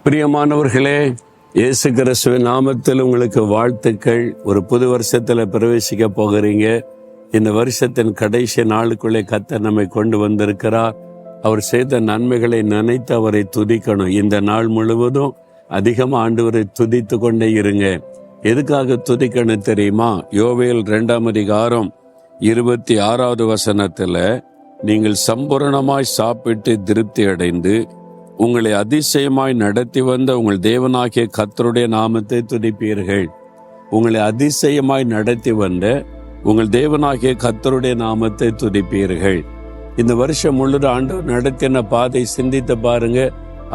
பிரியமானவர்களே, இயேசு கிறிஸ்துவின் நாமத்தில் உங்களுக்கு வாழ்த்துக்கள். ஒரு புது வருஷத்துல பிரவேசிக்க போகிறீங்க. இந்த வருஷத்தின் கடைசி நாளுக்குள்ளே கர்த்தர் நம்மை கொண்டு வந்திருக்கிறார். அவர் செய்த நன்மைகளை நினைத்து அவரை துதிக்கணும். இந்த நாள் முழுவதும் அதிகமாக ஆண்டவரை துதித்து கொண்டே இருங்க. எதுக்காக துதிக்கணும் தெரியுமா? யோவேல் 2ஆம் அதிகாரம் 26வது வசனத்துல, நீங்கள் சம்பூரணமாய் சாப்பிட்டு திருப்தி அடைந்து உங்களை அதிசயமாய் நடத்தி வந்த உங்கள் தேவனாகிய கர்த்தருடைய நாமத்தை துதிப்பீர்கள். உங்களை அதிசயமாய் நடத்தி வந்த உங்கள் தேவனாகிய கர்த்தருடைய நாமத்தை துதிப்பீர்கள். இந்த வருஷம் முழுவதும் ஆண்டவர் நடத்தின பாதை சிந்தித்து பாருங்க.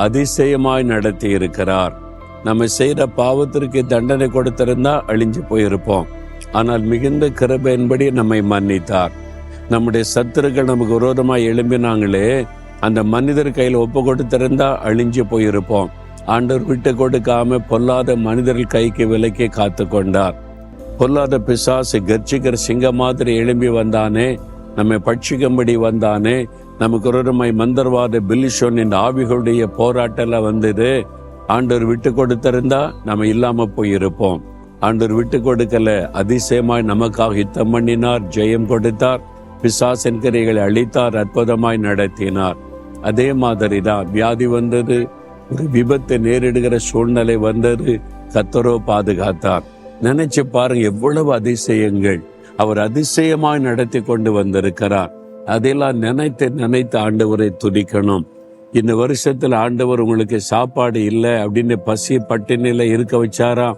அதிசயமாய் நடத்தி இருக்கிறார். நம்ம செய்யற பாவத்திற்கு தண்டனை கொடுத்திருந்தா அழிஞ்சு போயிருப்போம். ஆனால் மிகுந்த கிருபையின்படி நம்மை மன்னித்தார். நம்முடைய சத்துருக்கள் நமக்கு விரோதமாய் எழும்பினாங்களே, அந்த மனிதர் கையில் ஒப்பு கொடுத்திருந்தா அழிஞ்சு போயிருப்போம். ஆண்டவர் விட்டு கொடுக்காம பொல்லாத மனிதர்கள் கைக்கு விலக்கி காத்து கொண்டார். பொல்லாத பிசாசு கர்ஜிக்கிற சிங்க மாதிரி எழும்பி வந்தானே, நம்மை பட்சிக்கும்படி வந்தானே, நமக்கு விரோதமாய் மந்திரவாத பில்லிஷோன் இந்த ஆவிகளுடைய போராட்டம்லாம் வந்தது. ஆண்டவர் விட்டு கொடுத்திருந்தா நம்ம இல்லாம போயிருப்போம். ஆண்டவர் விட்டு கொடுக்கல. அதிசயமாய் நமக்காக யுத்தம் பண்ணினார், ஜெயம் கொடுத்தார், பிசாசின் கிரைகளை அழித்தார், அற்புதமாய் நடத்தினார். அதே மாதிரிதான் வியாதி வந்தது, ஒரு விபத்து நேரிடுகிற சூழ்நிலை வந்தது, கர்த்தரோ பாதுகாத்தார். நினைச்சு பாருங்க, எவ்வளவு அதிசயங்கள் அவர் அதிசயமாய் நடத்தி கொண்டு வந்திருக்கிறார். அதெல்லாம் நினைத்து ஆண்டவரை துதிக்கணும். இந்த வருஷத்துல ஆண்டவர் உங்களுக்கு சாப்பாடு இல்லை அப்படின்னு பசி பட்டினில இருக்க வச்சாரா?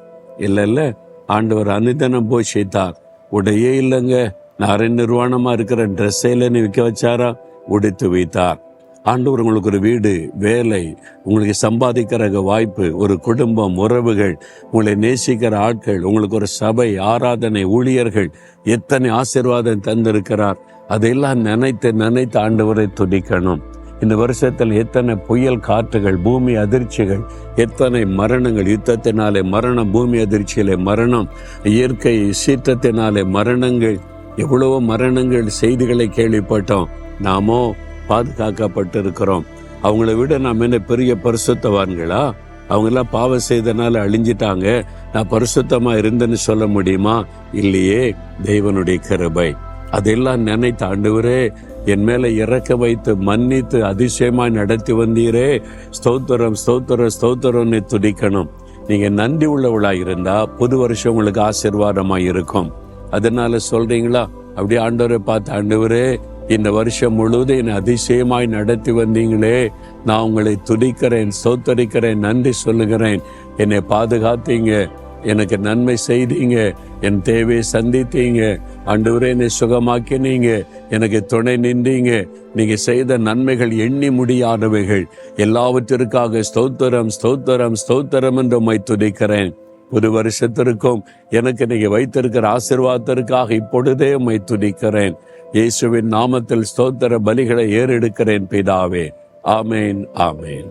இல்ல, ஆண்டவர் அனுதினம் போஷித்தார். உடையே இல்லைங்க, நான் நிர்வாணமா இருக்கிற ட்ரெஸ் இல்லைன்னு விற்க வச்சாரா? உடுத்து வைத்தார். ஆண்டவர் உங்களுக்கு ஒரு வீடு, வேலை, உங்களுக்கு சம்பாதிக்கிற வாய்ப்பு, ஒரு குடும்பம், உறவுகள், உங்களை நேசிக்கிற ஆட்கள், உங்களுக்கு ஒரு சபை, ஆராதனை, ஊழியர்கள், எத்தனை ஆசீர்வாதம் தந்திருக்கிறார். அதையெல்லாம் நினைத்து ஆண்டவரை துதிக்கணும். இந்த வருஷத்தில் எத்தனை புயல் காற்றுகள், பூமி அதிர்ச்சிகள், எத்தனை மரணங்கள், யுத்தத்தினாலே மரணம், பூமி அதிர்ச்சியிலே மரணம், இயற்கை சீற்றத்தினாலே மரணங்கள், எவ்வளவோ மரணங்கள் செய்திகளை கேள்விப்பட்டோம். நாமோ பாதுகாக்கப்பட்டு இருக்கிறோம். அவங்கள விட நாம் என்ன பெரிய பரிசுத்தவான்களா? அவங்க எல்லாம் பாவம் செய்தனால அழிஞ்சிட்டாங்க. நான் பரிசுத்தமா இருந்தேன்னு சொல்ல முடியுமா? இல்லையே. தேவனுடைய கிருபை. அதெல்லாம் நினைத்து ஆண்டவரே என் மேல இறக்க வைத்து மன்னித்து அதிசயமாய் நடத்தி வந்தீரே, ஸ்தோத்திரம் ஸ்தோத்திரம் ஸ்தோத்திரம்னு துதிக்கணும். நீங்க நன்றி உள்ளவளா இருந்தா புது வருஷம் உங்களுக்கு ஆசீர்வாதமாய் இருக்கும். அதனால சொல்றீங்களா? அப்படியே ஆண்டவரை பார்த்து, ஆண்டவரே இந்த வருஷம் முழுவதும் என்னை அதிசயமாய் நடத்தி வந்தீங்களே, நான் உங்களை துதிக்கிறேன், ஸ்தோத்தரிக்கிறேன், நன்றி சொல்லுகிறேன். என்னை பாதுகாத்தீங்க, எனக்கு நன்மை செய்தீங்க, என் தேவையை சந்தித்தீங்க, ஆண்டவரே என்னை சுகமாக்கினீங்க, எனக்கு துணை நின்றீங்க. நீங்க செய்த நன்மைகள் எண்ணி முடியாதவைகள். எல்லாவற்றிற்காக ஸ்தோத்திரம் ஸ்தோத்திரம் ஸ்தோத்திரம் என்று உம்மை துதிக்கிறேன். ஒரு வருஷத்திற்கும் எனக்கு நீங்க வைத்திருக்கிற ஆசீர்வாதத்திற்காக இப்பொழுதே உம்மை துதிக்கிறேன். இயேசுவின் நாமத்தில் ஸ்தோத்திர பலிகளை ஏறெடுக்கிறேன் பிதாவே. ஆமேன், ஆமேன்.